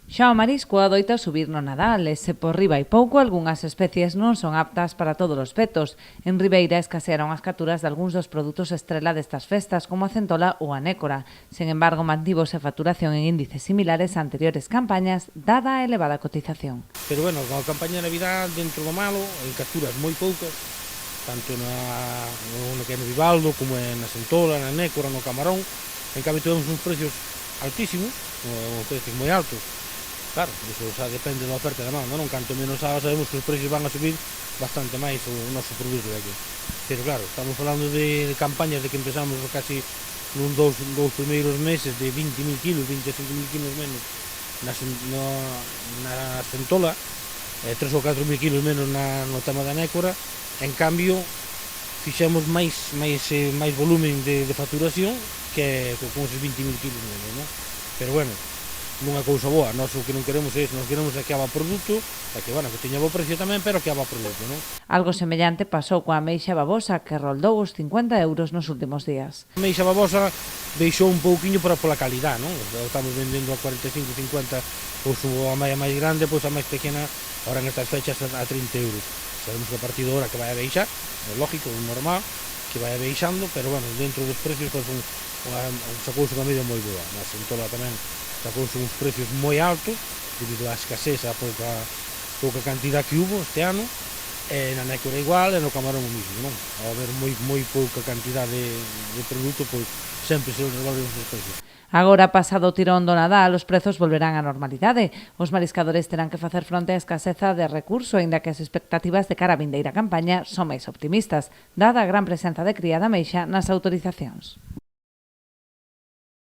Xa o marisco adoita subir no Nadal e se por riba hai pouco algunhas especies non son aptas para todos os petos. En Ribeira escasearon as capturas de algúns dos produtos estrela destas festas como a centola ou a nécora. Sen embargo, mantívose a facturación en índices similares a anteriores campañas dada a elevada cotización. Pero bueno, con a campaña de Navidad dentro do malo, en capturas moi poucas, tanto no que é no bivaldo como na centola, na nécora, no camarón. En cambio temos uns precios altísimos, precios moi altos. Claro, iso xa depende da oferta e da demanda, non? Canto menos sabemos que os precios van a subir bastante máis o noso produto de aquí. Pero claro, estamos falando de campañas de que empezamos casi nun dous primeiros meses de 20.000 kilos, 25.000 kilos menos na centola, 3 ou 4.000 kilos menos no tema da nécora. En cambio, fixemos máis volumen de facturación que con esos 20.000 kilos menos, non? Pero bueno, nunha cousa boa, nós o que non queremos é iso, nós queremos é que haba produto, e que, bueno, que teña bo precio tamén, pero que haba produto, non? Algo semellante pasou coa ameixa babosa, que roldou os 50 euros nos últimos días. A ameixa babosa baixou un pouquiño pola calidad, non? Estamos vendendo a 45, 50, pois a máis grande, pois a máis pequena, ahora nestas fechas a 30 euros. Sabemos que a partir de hora que vai a baixar, é lógico, é normal, que vai baixando, pero, bueno, dentro dos precios, pois, sacouse unha media moi boa. Na centola tamén sacouse uns precios moi altos, debido á escasez, a pouca cantidad que hubo este ano, e na nécora igual, e no camarón o mismo, non? Ao haber moi pouca cantidad de produto, pois sempre se revalorizan os precios. Agora, pasado o tirón do Nadal, os prezos volverán á normalidade. Os mariscadores terán que facer fronte á escaseza de recurso, aínda que as expectativas de cara á vindeira campaña son máis optimistas, dada a gran presenza de cría da ameixa nas autorizacións.